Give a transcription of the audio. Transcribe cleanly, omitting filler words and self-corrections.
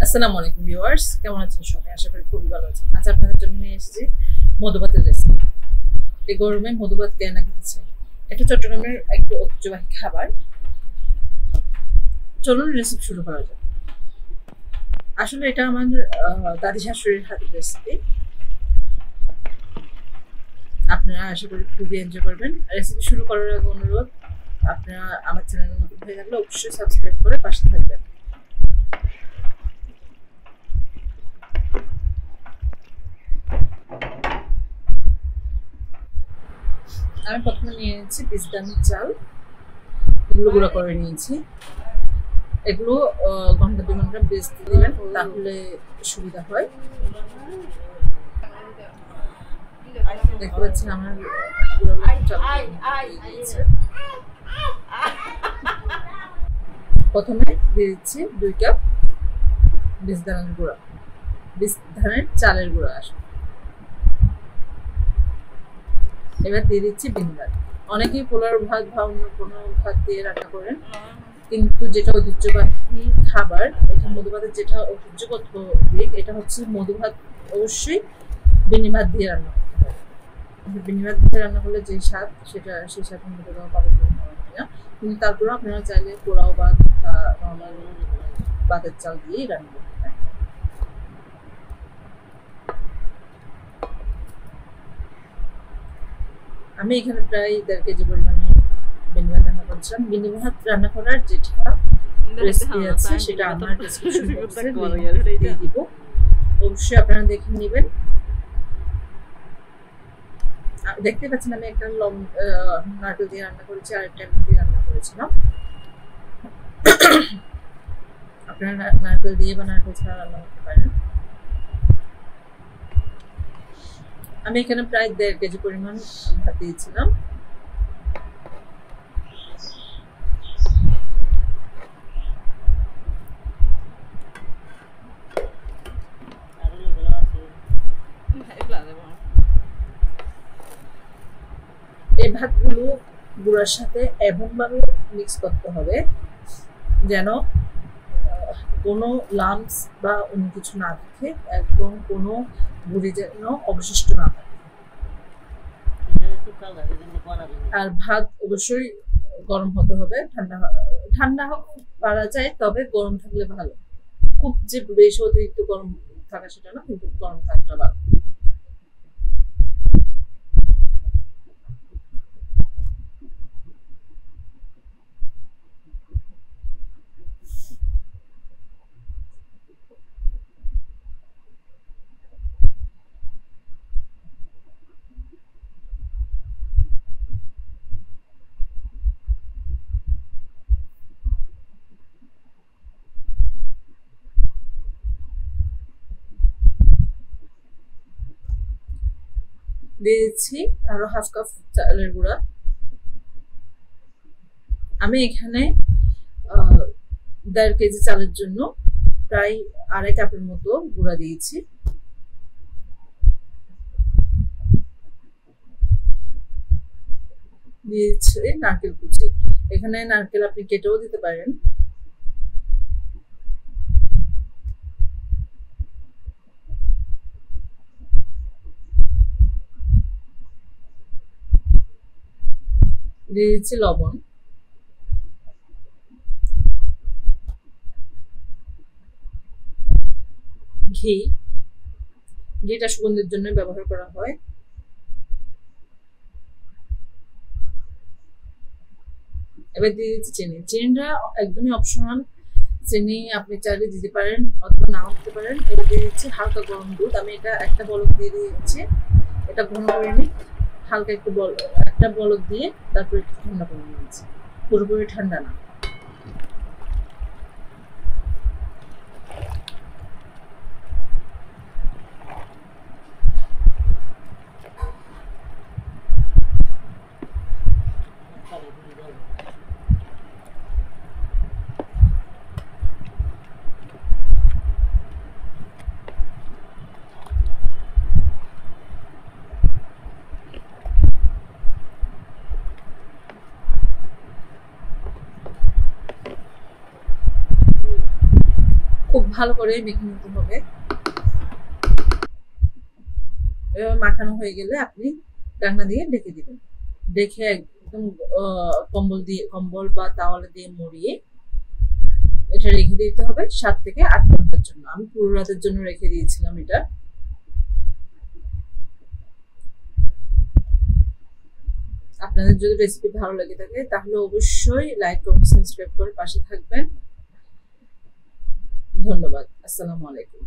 আসসালামু আলাইকুম ভিউয়ার্স, কেমন আছেন সবাই? আশা করি খুবই ভালো আছেন। আজ আপনাদের জন্য নিয়ে এসেছি মধুভাতের রেসিপি। এই গরমে মধুভাত কে না খেতে চায়? এটা চট্টগ্রামের একটি ঐতিহ্যবাহী খাবার। চলুন রেসিপি শুরু করা যাক। আসলে এটা আমার দাদি শাশুড়ির হাতের রেসিপি। আপনারা আশা করি খুবই এনজয় করবেন। রেসিপি শুরু করার আগে অনুরোধ, আপনারা আমার চ্যানেলে নতুন হয়ে থাকলে অবশ্যই সাবস্ক্রাইব করে পাশে থাকবেন। আমি প্রথমে নিয়ে নিয়েছি পিস্তানি চাল, এগুলো গুঁড়ো করে নিয়েছি। এগুলো ঘন্টা 2 ঘন্টা ভিজতে দিবেন, তাহলে সুবিধা হয়। দেখতে পাচ্ছেন আমার প্রথমে দিয়ে দিচ্ছি 2 কাপ বীজ ধানের গুঁড়া, বীজ ধানের চালের গুঁড়া আসে। এবার দিয়ে দিচ্ছি ভিনেগার। অনেকেই পোলার ভাত বা অন্য কোনো ভাত দিয়ে রান্না করেন, কিন্তু যেটা ঐতিহ্যবাহী খাবার, এটা মধুভাতের যেটা ঐতিহ্যগত দিক, এটা হচ্ছে মধুভাত অবশ্যই বেনি ভাত দিয়ে রান্না করতে হয়। বেনি ভাত দিয়ে রান্না করলে যে স্বাদ, সেটা সেই স্বাদ মধ্যে পাবেন না। কিন্তু তারপরেও আপনারা চাইলে পোলাও ভাত বা নর্মাল ভাতের চাল দিয়েই রান্না করতে পারেন। আমি এখানে প্রায় 1.5 কেজি পরিমাণে বেনি ভাত রান্না করছিলাম। বেনি ভাত রান্না করার যেটা রেসিপি আছে সেটা আমার ডেসক্রিপশন বক্সে দিয়ে দিব, অবশ্যই আপনারা দেখে নেবেন। দেখতে পাচ্ছেন আমি একটা নারকেল দিয়ে রান্না করেছি, আর একটা দিয়ে রান্না করেছিলাম। আপনারা নারকেল দিয়ে বা নারকেল ছাড়া রান্না করতে পারেন। আমি এখানে প্রায় 1.5 কেজি পরিমাণ ভাত দিয়েছিলাম। এই ভাতগুলো গুঁড়ার সাথে এমনভাবে মিক্স করতে হবে যেন কোনো লাম্পস বা অন্য কিছু না থাকে, একদম কোনো গুঁড়ি যেন অবশিষ্ট না থাকে। আর ভাত অবশ্যই গরম হতে হবে, ঠান্ডা পারা যায়, তবে গরম থাকলে ভালো। খুব যে বেশি অতিরিক্ত গরম থাকা সেটা না, কিন্তু গরম থাকাটা ভালো। দিয়ে দিচ্ছি আরো 1/2 কাপ চালের গুঁড়া। আমি এখানে 1.5 কেজি চালের জন্য প্রায় 2.5 কাপের মতো গুঁড়া দিয়েছি। দিয়েছি নারকেল কুচি। এখানে নারকেল আপনি কেটেও দিতে পারেন। দিয়ে দিচ্ছি লবণ, ঘিটা সুগন্ধের জন্য ব্যবহার করা হয়। এবার দিয়ে দিচ্ছি চিনি। চিনিটা একদমই অপশনাল, চিনি আপনি চাইলে দিতে পারেন অথবা নাও দিতে পারেন। এবার দিয়ে দিচ্ছি হালকা গরম দুধ। আমি এটা একটা বলক দিয়ে দিচ্ছি, এটা ঘন করে নিই। হালকা একটা বলক দিয়ে তারপর একটু ঠান্ডা করে নিয়েছি, পুরোপুরি ঠান্ডা না। ভালো করে মেখে নিতে হবে। এভাবে মাখানো হয়ে গেলে আপনি ঢাকনা দিয়ে ঢেকে দিবেন। ঢেকে একদম কম্বল বা তাওয়ালে দিয়ে মুড়িয়ে এটা রেখে দিতে হবে 7 থেকে 8 ঘন্টার জন্য। আমি পুরো রাতের জন্য রেখে দিয়েছিলাম এটা। আপনাদের যদি রেসিপি ভালো লেগে থাকে তাহলে অবশ্যই লাইক, কমেন্ট, সাবস্ক্রাইব করে পাশে থাকবেন। ধন্যবাদ। আসসালামু আলাইকুম।